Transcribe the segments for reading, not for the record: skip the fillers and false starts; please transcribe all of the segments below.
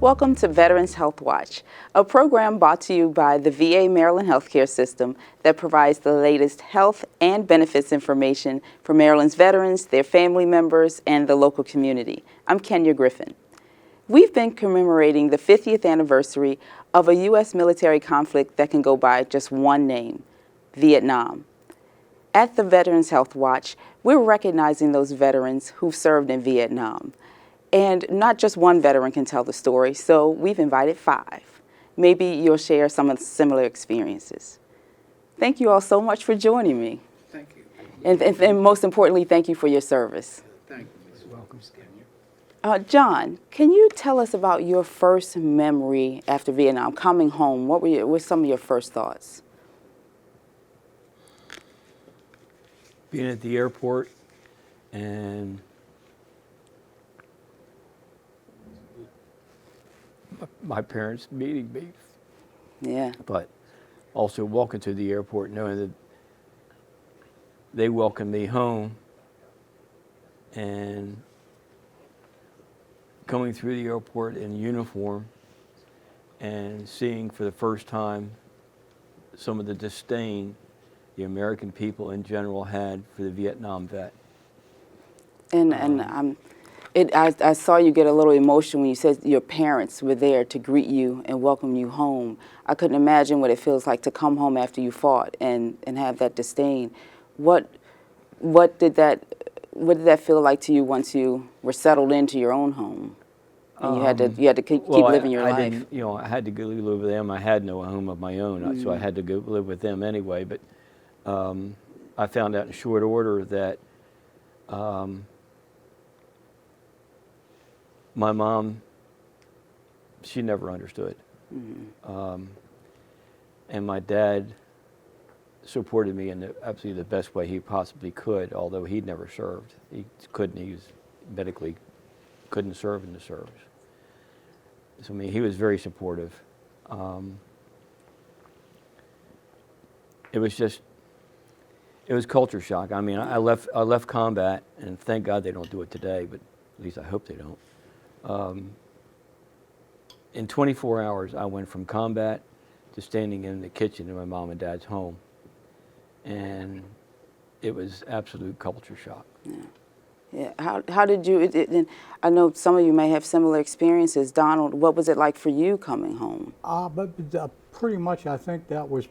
Welcome to Veterans Health Watch, a program brought to you by the VA Maryland Healthcare System that provides the latest health and benefits information for Maryland's veterans, their family members, and the local community. I'm Kenya Griffin. We've been commemorating the 50th anniversary of a U.S. military conflict that can go by just one name, Vietnam. At the Veterans Health Watch, we're recognizing those veterans who've served in Vietnam. And not just one veteran can tell the story, so we've invited 5. Maybe you'll share some of the similar experiences. Thank you all so much for joining me. Thank you. And most importantly, thank you for your service. Thank you, Ms. Welcome, Kenya. John, can you tell us about your first memory after Vietnam, coming home? What were some of your first thoughts? Being at the airport and my parents meeting me. Yeah. But also walking to the airport knowing that they welcomed me home and coming through the airport in uniform and seeing for the first time some of the disdain the American people in general had for the Vietnam vet. I saw you get a little emotional when you said your parents were there to greet you and welcome you home. I couldn't imagine what it feels like to come home after you fought and have that disdain. What did that feel like to you once you were settled into your own home? And you had to keep living your life. I had to go live with them. I had no home of my own, so I had to go live with them anyway. But I found out in short order that my mom, she never understood. And my dad supported me in absolutely the best way he possibly could, although he'd never served. He couldn't, he was medically couldn't serve in the service. So I mean, he was very supportive. It was culture shock. I mean, I left combat, and thank God they don't do it today, but at least I hope they don't. In 24 hours, I went from combat to standing in the kitchen in my mom and dad's home. And it was absolute culture shock. Yeah. How did you, and I know some of you may have similar experiences. Donald, what was it like for you coming home? Pretty much, I think that was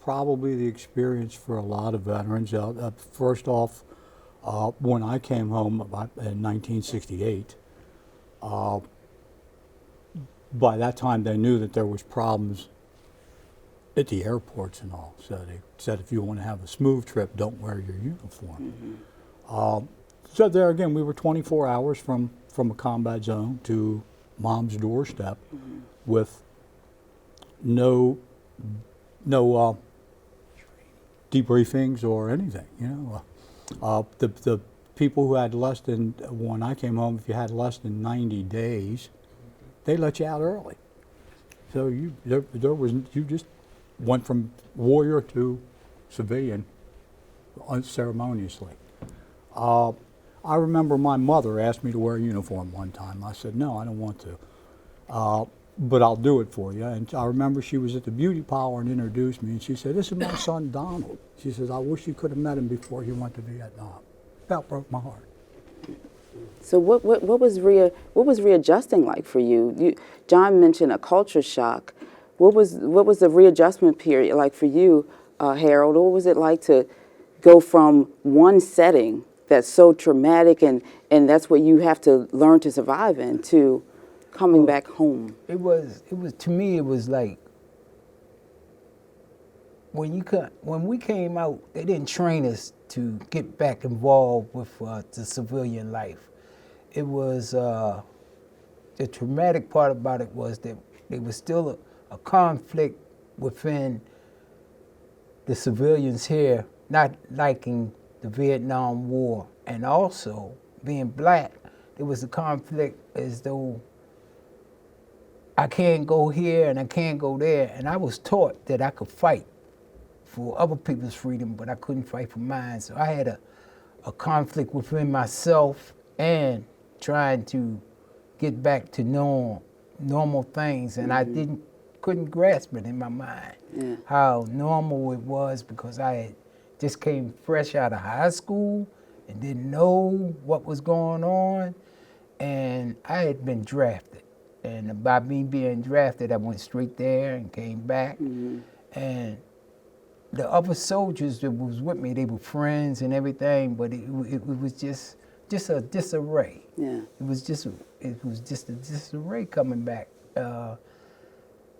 probably the experience for a lot of veterans. First off, when I came home in 1968, by that time they knew that there was problems at the airports and all. So they said, if you want to have a smooth trip, don't wear your uniform. So there again, we were 24 hours from a combat zone to mom's doorstep with no debriefings or anything. The people who had less than, when I came home, if you had less than 90 days, they let you out early. So you just went from warrior to civilian unceremoniously. I remember my mother asked me to wear a uniform one time. I said, no, I don't want to, but I'll do it for you. And I remember she was at the beauty parlor and introduced me, and she said, this is my son Donald. She says, I wish you could have met him before he went to Vietnam. That broke my heart. So what was readjusting like for you? John mentioned a culture shock. What was the readjustment period like for you, Harold? What was it like to go from one setting that's so traumatic and that's what you have to learn to survive in to coming back home? It was to me, it was like when we came out, they didn't train us to get back involved with the civilian life. It was the traumatic part about it was that there was still a conflict within the civilians here not liking the Vietnam War, and also being black, there was a conflict as though I can't go here and I can't go there, and I was taught that I could fight for other people's freedom, but I couldn't fight for mine. So I had a conflict within myself and trying to get back to normal things, and I couldn't grasp it in my mind how normal it was, because I had just came fresh out of high school and didn't know what was going on, and I had been drafted. And by me being drafted, I went straight there and came back. And the other soldiers that was with me, they were friends and everything, but it was just a disarray. Yeah. It was just a disarray coming back.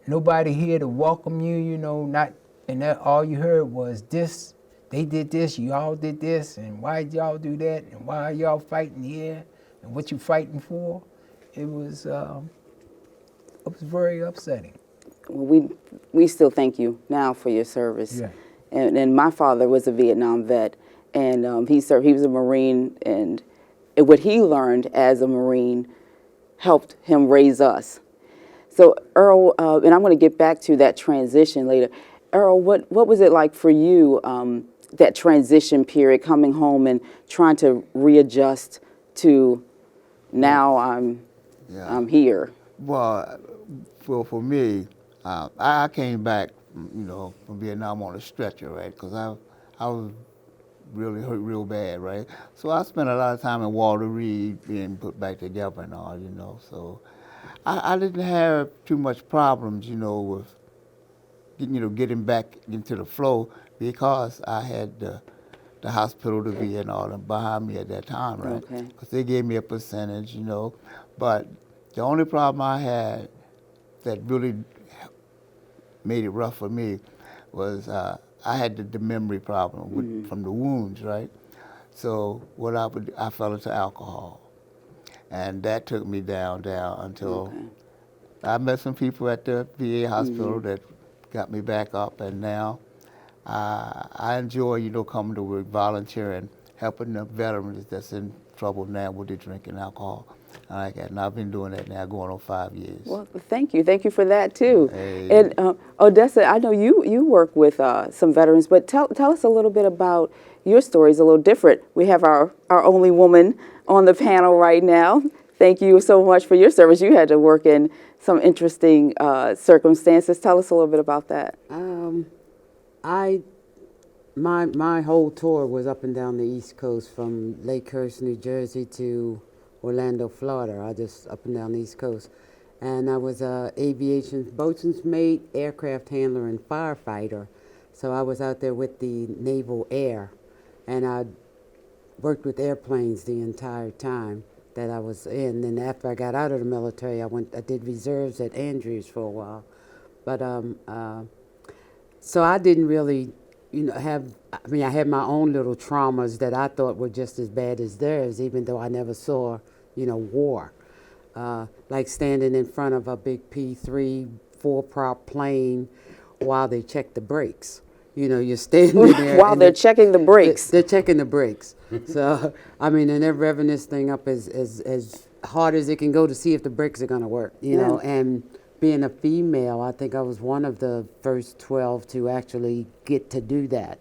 Nobody here to welcome you, you know, not, and that all you heard was this, they did this, y'all did this, and why did y'all do that, and why are y'all fighting here, and what you fighting for? It was very upsetting. Well, we still thank you now for your service. Yeah. And my father was a Vietnam vet, and he served. He was a Marine, and what he learned as a Marine helped him raise us. So Earl, and I'm going to get back to that transition later. Earl, what was it like for you, that transition period, coming home and trying to readjust to now I'm here? Well, for me, I came back, you know, from Vietnam on a stretcher, right? Because I was really hurt real bad, right? So I spent a lot of time in Walter Reed being put back together and all, you know. So I didn't have too much problems, you know, with getting back into the flow, because I had the hospital to be and all them behind me at that time, right? Okay. Because they gave me a percentage, you know. But the only problem I had that really made it rough for me was I had the memory problem from the wounds, right? So what I fell into alcohol, and that took me down until I met some people at the VA hospital that got me back up, and now I enjoy, you know, coming to work, volunteering, helping the veterans that's in trouble now with their drinking alcohol. And I've been doing that now going on 5 years. Well, thank you for that too. Hey. And Odessa, I know you work with some veterans, but tell us a little bit about your story. Is a little different. We have our only woman on the panel right now. Thank you so much for your service. You had to work in some interesting circumstances. Tell us a little bit about that. My whole tour was up and down the East Coast, from Lakehurst, New Jersey to Orlando, Florida. I just up and down the East Coast. And I was a aviation boatswain's mate, aircraft handler, and firefighter. So I was out there with the Naval Air, and I worked with airplanes the entire time that I was in. And after I got out of the military, I did reserves at Andrews for a while. But so I didn't really, you know, I had my own little traumas that I thought were just as bad as theirs, even though I never saw, you know, war. Like standing in front of a big P-3 4-prop plane while they check the brakes. You know, you're standing there. While they're checking the brakes. They're checking the brakes. So, I mean, and they're revving this thing up as hard as it can go to see if the brakes are going to work, you know. And being a female, I think I was one of the first 12 to actually get to do that.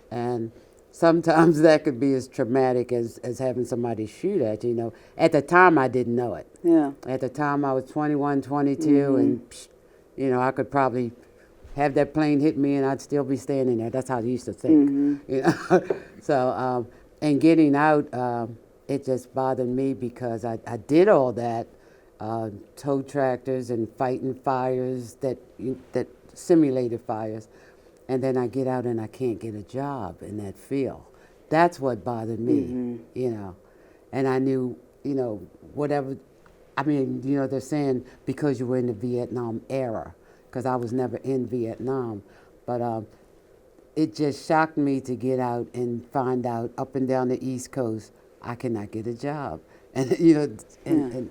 And sometimes that could be as traumatic as having somebody shoot at you, you know. At the time, I didn't know it. Yeah. At the time, I was 21, 22, and, you know, I could probably have that plane hit me and I'd still be standing there. That's how I used to think. You know? So, and getting out, it just bothered me because I did all that, tow tractors and fighting fires that simulated fires. And then I get out and I can't get a job in that field. That's what bothered me, you know. And I knew, you know, whatever, I mean, you know, they're saying because you were in the Vietnam era, because I was never in Vietnam. But it just shocked me to get out and find out up and down the East Coast, I cannot get a job. And, you know, and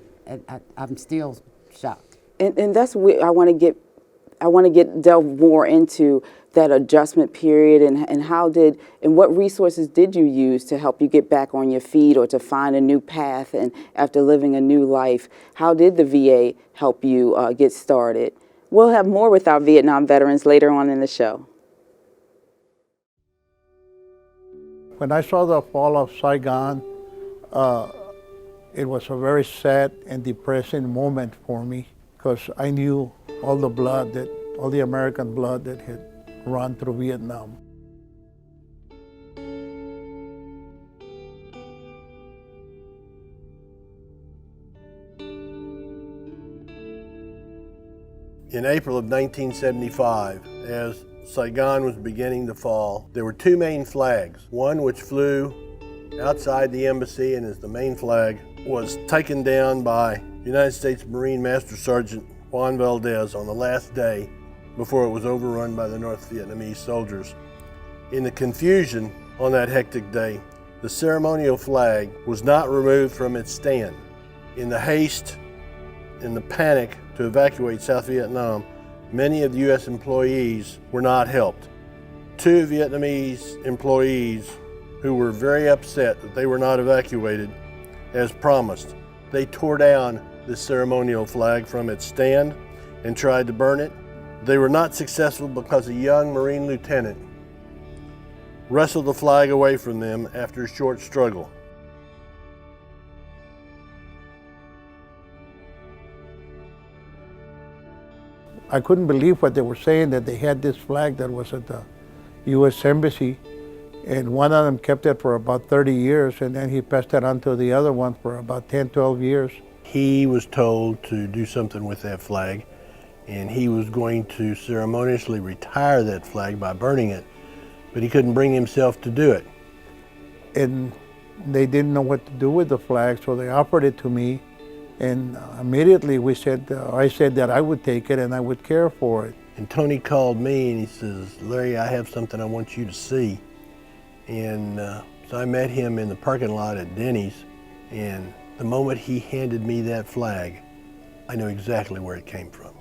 I'm still shocked. And that's what I want to get delve more into that adjustment period and what resources did you use to help you get back on your feet or to find a new path, and after living a new life, how did the VA help you get started? We'll have more with our Vietnam veterans later on in the show. When I saw the fall of Saigon, it was a very sad and depressing moment for me. because I knew all the American blood that had run through Vietnam. In April of 1975, as Saigon was beginning to fall, there were two main flags. One which flew outside the embassy and as the main flag was taken down by United States Marine Master Sergeant Juan Valdez on the last day before it was overrun by the North Vietnamese soldiers. In the confusion on that hectic day, the ceremonial flag was not removed from its stand. In the haste, in the panic to evacuate South Vietnam, many of the U.S. employees were not helped. Two Vietnamese employees who were very upset that they were not evacuated as promised, they tore down the ceremonial flag from its stand and tried to burn it. They were not successful because a young Marine lieutenant wrestled the flag away from them after a short struggle. I couldn't believe what they were saying, that they had this flag that was at the U.S. Embassy, and one of them kept it for about 30 years, and then he passed it on to the other one for about 10, 12 years. He was told to do something with that flag, and he was going to ceremoniously retire that flag by burning it, but he couldn't bring himself to do it. And they didn't know what to do with the flag, so they offered it to me, and immediately I said that I would take it and I would care for it. And Tony called me and he says, "Larry, I have something I want you to see." And so I met him in the parking lot at Denny's, and the moment he handed me that flag, I knew exactly where it came from.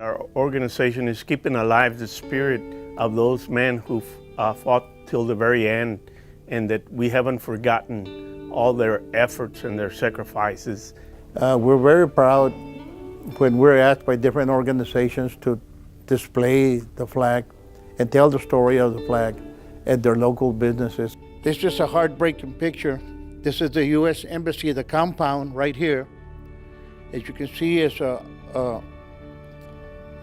Our organization is keeping alive the spirit of those men who fought till the very end, and that we haven't forgotten all their efforts and their sacrifices. We're very proud when we're asked by different organizations to display the flag and tell the story of the flag at their local businesses. This is just a heartbreaking picture. This is the U.S. Embassy, the compound right here. As you can see, it's a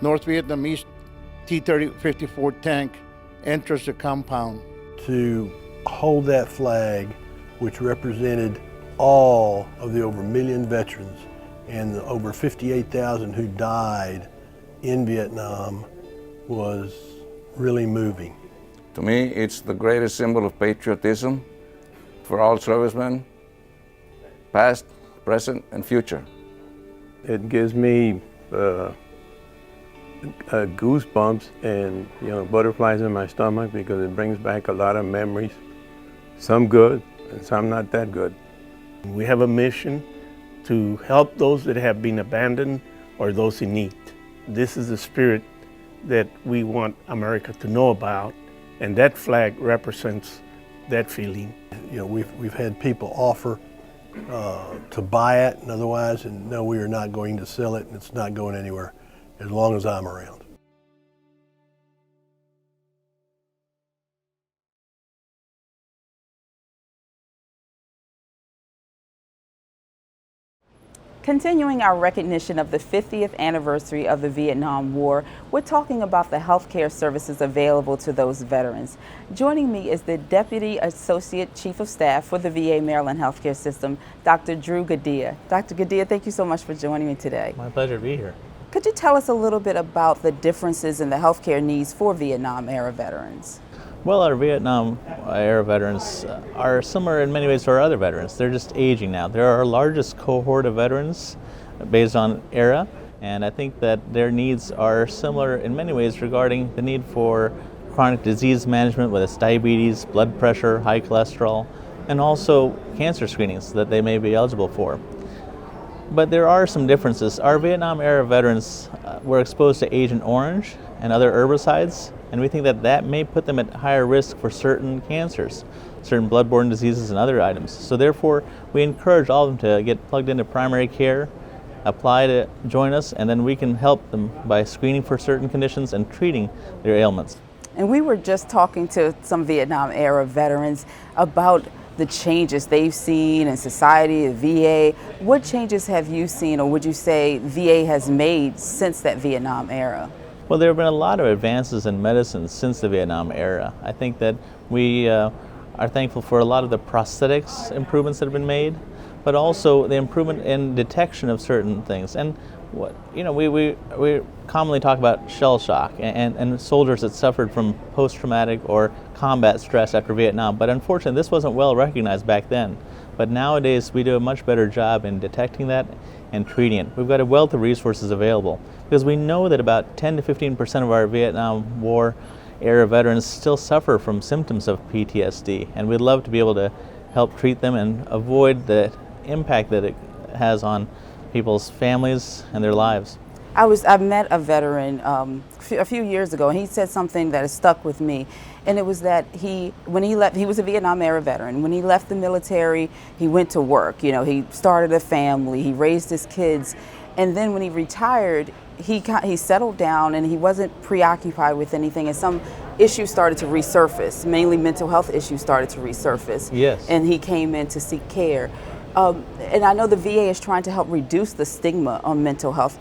North Vietnamese T-54 tank enters the compound. To hold that flag, which represented all of the over 1 million veterans and the over 58,000 who died in Vietnam, was really moving. To me, it's the greatest symbol of patriotism for all servicemen, past, present, and future. It gives me goosebumps and butterflies in my stomach, because it brings back a lot of memories, some good and some not that good. We have a mission to help those that have been abandoned or those in need. This is the spirit that we want America to know about, and that flag represents that feeling. We've had people offer to buy it and otherwise, and no, we are not going to sell it, and it's not going anywhere as long as I'm around. Continuing our recognition of the 50th anniversary of the Vietnam War, we're talking about the healthcare services available to those veterans. Joining me is the Deputy Associate Chief of Staff for the VA Maryland Healthcare System, Dr. Drew Gadea. Dr. Gadea, thank you so much for joining me today. My pleasure to be here. Could you tell us a little bit about the differences in the healthcare needs for Vietnam-era veterans? Well, our Vietnam-era veterans are similar in many ways to our other veterans. They're just aging now. They're our largest cohort of veterans based on era, and I think that their needs are similar in many ways regarding the need for chronic disease management, whether it's diabetes, blood pressure, high cholesterol, and also cancer screenings that they may be eligible for. But there are some differences. Our Vietnam-era veterans were exposed to Agent Orange and other herbicides, and we think that that may put them at higher risk for certain cancers. certain bloodborne diseases and other items. So therefore, we encourage all of them to get plugged into primary care, apply to join us, and then we can help them by screening for certain conditions and treating their ailments. And we were just talking to some Vietnam era veterans about the changes they've seen in society, the VA. What changes have you seen, or would you say VA has made since that Vietnam era? Well, there have been a lot of advances in medicine since the Vietnam era. I think that we are thankful for a lot of the prosthetics improvements that have been made, but also the improvement in detection of certain things. And what, you know, we commonly talk about shell shock and soldiers that suffered from post-traumatic or combat stress after Vietnam, but unfortunately this wasn't well recognized back then. But nowadays we do a much better job in detecting that and treating it. We've got a wealth of resources available because we know that about 10 to 15% of our Vietnam War era veterans still suffer from symptoms of PTSD, and we'd love to be able to help treat them and avoid the impact that it has on people's families and their lives. I met a veteran a few years ago, and he said something that has stuck with me. And it was that when he left, he was a Vietnam era veteran. When he left the military, he went to work. You know, he started a family, he raised his kids, and then when he retired, he settled down and he wasn't preoccupied with anything. And some issues started to resurface, mainly mental health issues started to resurface. Yes. And he came in to seek care. And I know the VA is trying to help reduce the stigma on mental health,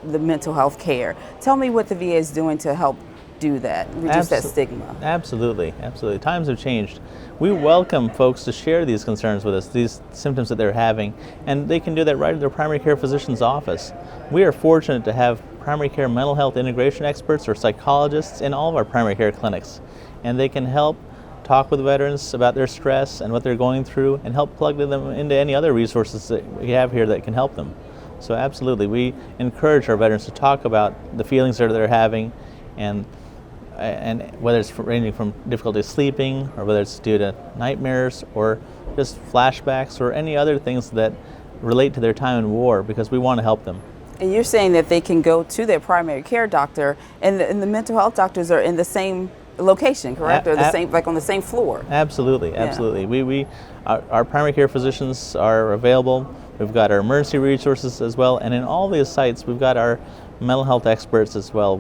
the mental health care. Tell me what the VA is doing to help do that, reduce that stigma. Absolutely, absolutely. Times have changed. We welcome folks to share these concerns with us, these symptoms that they're having, and they can do that right at their primary care physician's office. We are fortunate to have primary care mental health integration experts or psychologists in all of our primary care clinics, and they can help talk with veterans about their stress and what they're going through and help plug them into any other resources that we have here that can help them. So absolutely, we encourage our veterans to talk about the feelings that they're having, and whether it's ranging from difficulty sleeping, or whether it's due to nightmares or just flashbacks or any other things that relate to their time in war, because we want to help them. And you're saying that they can go to their primary care doctor, and the mental health doctors are in the same location, correct? Or the same, like on the same floor? Absolutely, absolutely. Our primary care physicians are available. We've got our emergency resources as well, and in all these sites we've got our mental health experts as well,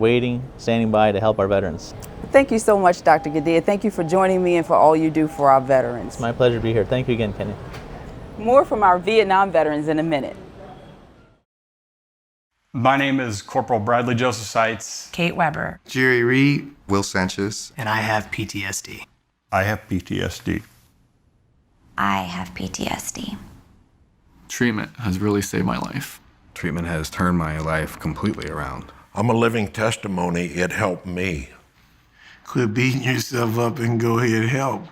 standing by to help our veterans. Thank you so much, Dr. Gadea. Thank you for joining me and for all you do for our veterans. It's my pleasure to be here. Thank you again, Kenny. More from our Vietnam veterans in a minute. My name is Corporal Bradley Joseph Seitz. Kate Weber. Jerry Reed. Will Sanchez. And I have PTSD. I have PTSD. I have PTSD. Treatment has really saved my life. Treatment has turned my life completely around. I'm a living testimony. It helped me. Quit beating yourself up and go ahead and help.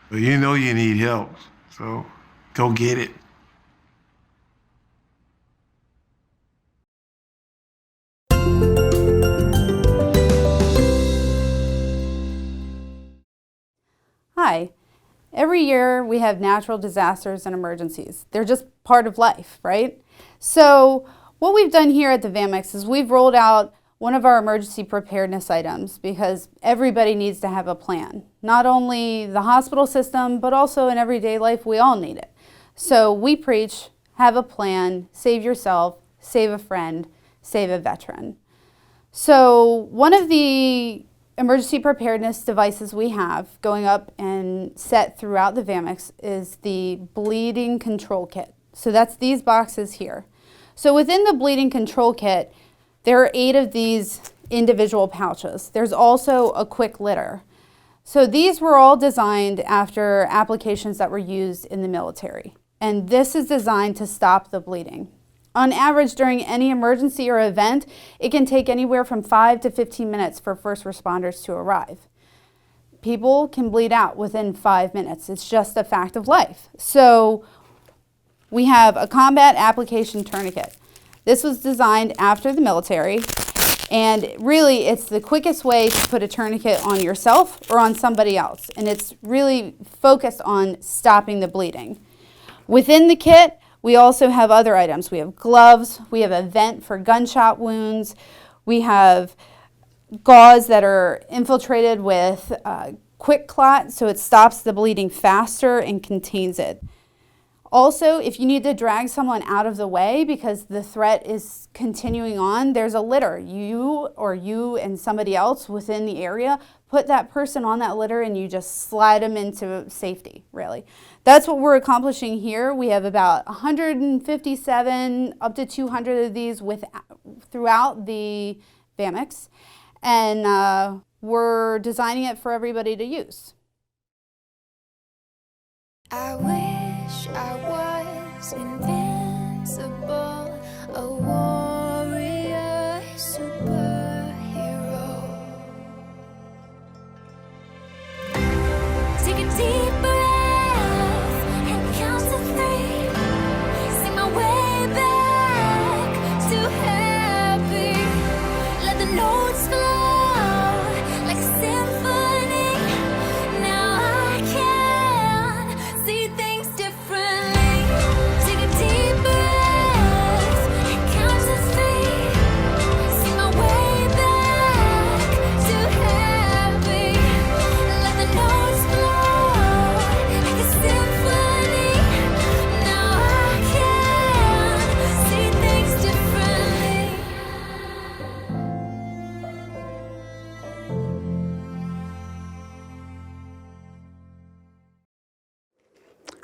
But you know you need help, so go get it. Hi. Every year we have natural disasters and emergencies. They're just part of life, right? So what we've done here at the VAMX is we've rolled out one of our emergency preparedness items, because everybody needs to have a plan. Not only the hospital system, but also in everyday life, we all need it. So we preach, have a plan, save yourself, save a friend, save a veteran. So one of the emergency preparedness devices we have going up and set throughout the VAMX is the bleeding control kit. So that's these boxes here. So within the bleeding control kit, there are 8 of these individual pouches. There's also a quick litter. So these were all designed after applications that were used in the military. And this is designed to stop the bleeding. On average, during any emergency or event, it can take anywhere from 5 to 15 minutes for first responders to arrive. People can bleed out within 5 minutes. It's just a fact of life. So we have a combat application tourniquet. This was designed after the military, and really it's the quickest way to put a tourniquet on yourself or on somebody else, and it's really focused on stopping the bleeding. Within the kit, we also have other items. We have gloves, we have a vent for gunshot wounds, we have gauze that are infiltrated with quick clot, so it stops the bleeding faster and contains it. Also, if you need to drag someone out of the way because the threat is continuing on, there's a litter. You and somebody else within the area, put that person on that litter and you just slide them into safety, really. That's what we're accomplishing here. We have about 157, up to 200 of these throughout the VAMX, and we're designing it for everybody to use. I wish I was invincible, a warrior superhero. Take a deep breath and count to 3. Sing my way back to happy. Let the notes flow like a symphony. Now I can see things differently. Take a deep breath and count to 3. See my way back to happy. Let the notes flow like a symphony. Now I can see things differently.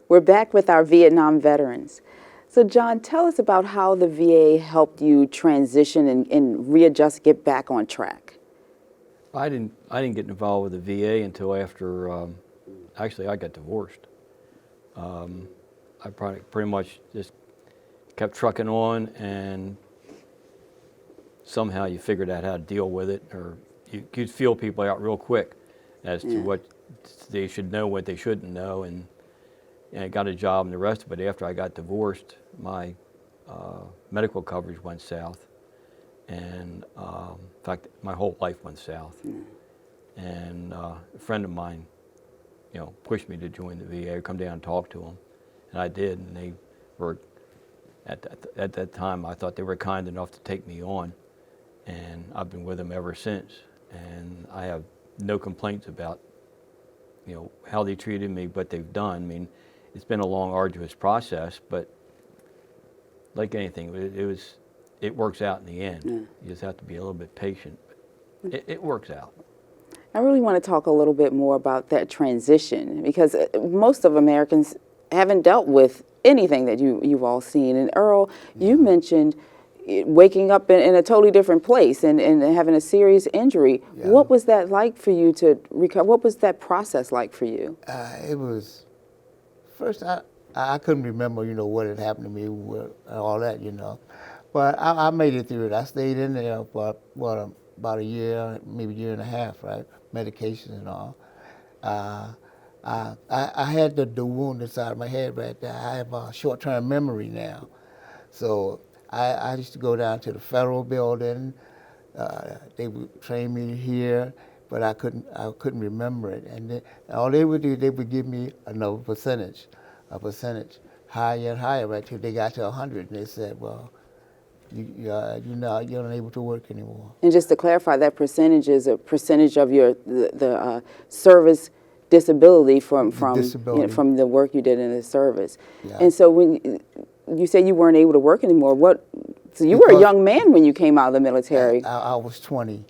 We're back with our Vietnam veterans. So John, tell us about how the VA helped you transition and readjust, get back on track. I didn't get involved with the VA until after, actually I got divorced. I pretty much just kept trucking on, and somehow you figured out how to deal with it, or you could feel people out real quick as to what they should know, what they shouldn't know, and I got a job and the rest of it. After I got divorced, my medical coverage went south, and in fact, my whole life went south. And a friend of mine, pushed me to join the VA, come down and talk to them, and I did. And they were, at that time, I thought they were kind enough to take me on, and I've been with them ever since. And I have no complaints about, how they treated me, what they've done. I mean, it's been a long, arduous process, but like anything, it works out in the end. You just have to be a little bit patient, but it works out. I really want to talk a little bit more about that transition, because most of Americans haven't dealt with anything that you've all seen. And Earl, you mentioned waking up in a totally different place and having a serious injury. Yeah. What was that like for you to recover? What was that process like for you? It was, first I couldn't remember, what had happened to me, all that, But I made it through it. I stayed in there for, about a year, maybe a year and a half, right? Medications and all. I had the wound inside of my head right there. I have a short-term memory now. So I used to go down to the federal building. They would train me here, but I couldn't remember it. And all they would do, they would give me another percentage, higher and higher, right till they got to 100. And they said, well, you're not able to work anymore. And just to clarify, that percentage is a percentage of the service disability from the work you did in the service. Yeah. And so when you say you weren't able to work anymore, so you were a young man when you came out of the military. I was 20.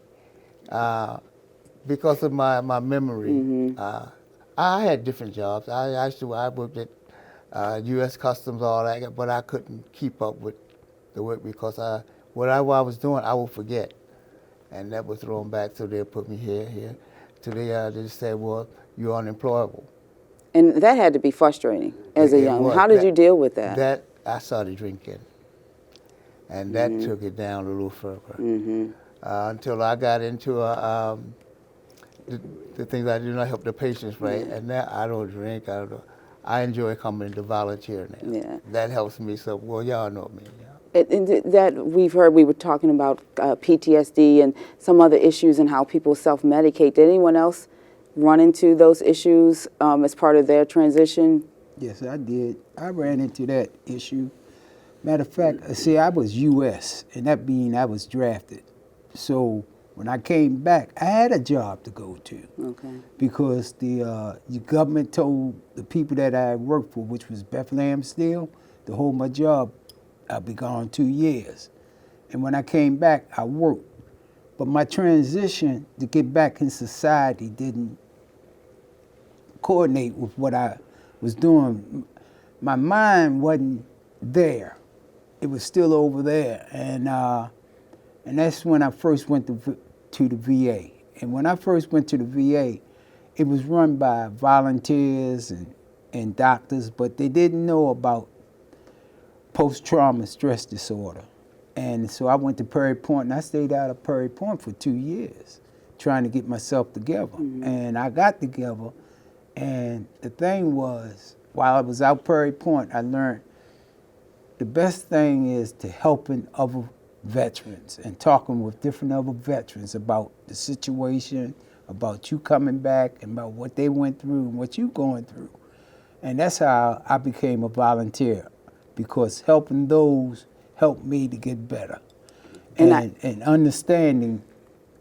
Because of my memory, I had different jobs. I worked at U.S. Customs, all that, but I couldn't keep up with the work because what I was doing, I would forget. And that was thrown back, so they'll put me here. So they just said, well, you're unemployable. And that had to be frustrating as a young man. How did you deal with that? That I started drinking, and that took it down a little further. Until I got into the things I do not help the patients, right? And now I don't drink. I enjoy coming to volunteer now. Yeah. That helps me. So, well, y'all know me. Yeah. And that we've heard, we were talking about PTSD and some other issues and how people self-medicate. Did anyone else run into those issues as part of their transition? Yes, I did. I ran into that issue. Matter of fact, see, I was U.S., and that means I was drafted. So When I came back, I had a job to go to. Okay. Because the government told the people that I worked for, which was Bethlehem Steel, to hold my job. I'll be gone 2 years. And when I came back, I worked. But my transition to get back in society didn't coordinate with what I was doing. My mind wasn't there. It was still over there. And that's when I first went to the VA. And when I first went to the VA, it was run by volunteers and doctors, but they didn't know about post-trauma stress disorder. And so I went to Prairie Point, and I stayed out of Prairie Point for 2 years, trying to get myself together. And I got together, and the thing was, while I was out Prairie Point, I learned the best thing is to helping other veterans and talking with different other veterans about the situation, about you coming back, and about what they went through and what you're going through. And that's how I became a volunteer, because helping those helped me to get better. And understanding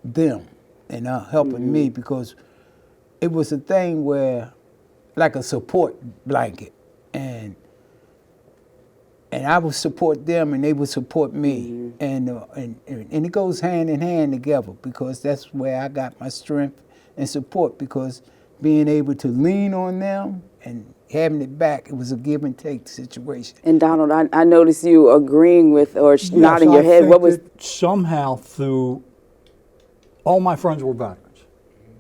them and helping me, because it was a thing where, like a support blanket, and I would support them and they would support me. And it goes hand in hand together, because that's where I got my strength and support, because being able to lean on them and having it back, it was a give and take situation. And Donald, I noticed you agreeing with or nodding your I head. think What was that somehow through, all my friends were veterans,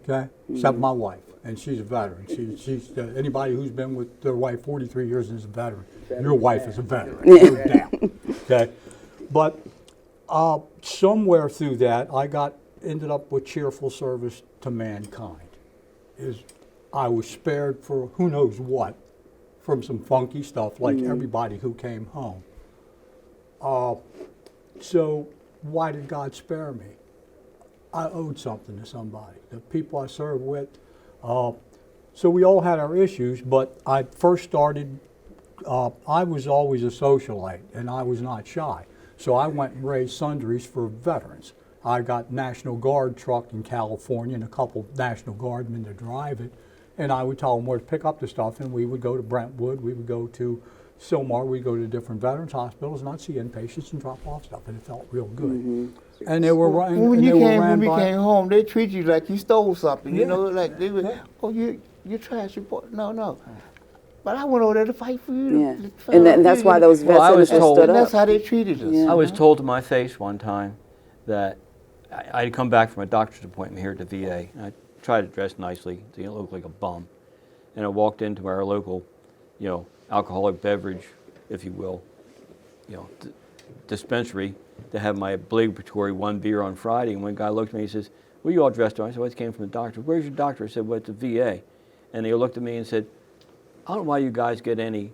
okay, except my wife, and she's a veteran. She's anybody who's been with their wife 43 years is a veteran. Your wife is a veteran, no doubt, okay. But somewhere through that, I ended up with cheerful service to mankind. I was spared for who knows what, from some funky stuff like everybody who came home. So why did God spare me? I owed something to somebody, the people I served with. So we all had our issues, but I first started, I was always a socialite and I was not shy. So I went and raised sundries for veterans. I got National Guard truck in California and a couple National Guardmen to drive it. And I would tell them where to pick up the stuff, and we would go to Brentwood, we would go to Sylmar, we'd go to different veterans hospitals, and I'd see inpatients and drop off stuff, and it felt real good. And they were running. When you came home, they treat you like you stole something. You know, like they would, oh, you trash, no. But I went over there to fight for you. Yeah. And that's why those veterans stood up. And that's how they treated us. I was told to my face one time that I had come back from a doctor's appointment here at the VA. And I tried to dress nicely so you don't look like a bum. And I walked into our local, alcoholic beverage, if you will, dispensary to have my obligatory 1 beer on Friday. And one guy looked at me and says, "What are you all dressed on?" I said, "Well, it came from the doctor." "Where's your doctor?" I said, "Well, at the VA." And they looked at me and said, "I don't know why you guys get any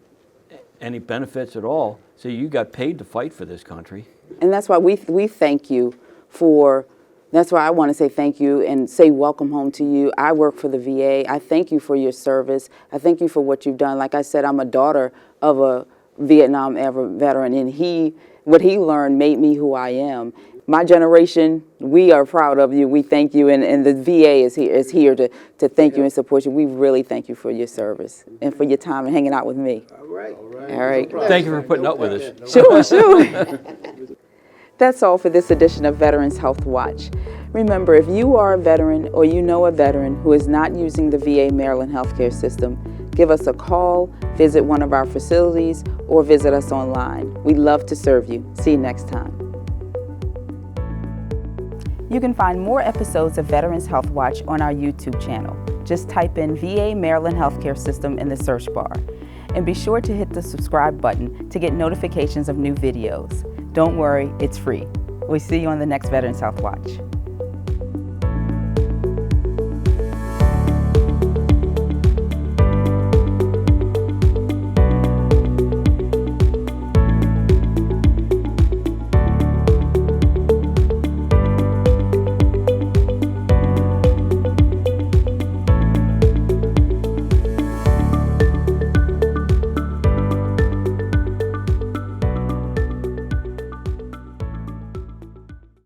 benefits at all. So you got paid to fight for this country." And that's why we thank you for, that's why I want to say thank you and say welcome home to you. I work for the VA. I thank you for your service. I thank you for what you've done. Like I said, I'm a daughter of a Vietnam era veteran, and what he learned made me who I am. My generation, we are proud of you. We thank you, and the VA is here to thank you and support you. We really thank you for your service and for your time and hanging out with me. All right. All right. Thank you for putting up with us. Sure. That's all for this edition of Veterans Health Watch. Remember, if you are a veteran or you know a veteran who is not using the VA Maryland healthcare system, give us a call, visit one of our facilities, or visit us online. We'd love to serve you. See you next time. You can find more episodes of Veterans Health Watch on our YouTube channel. Just type in VA Maryland Healthcare System in the search bar. And be sure to hit the subscribe button to get notifications of new videos. Don't worry, it's free. We'll see you on the next Veterans Health Watch.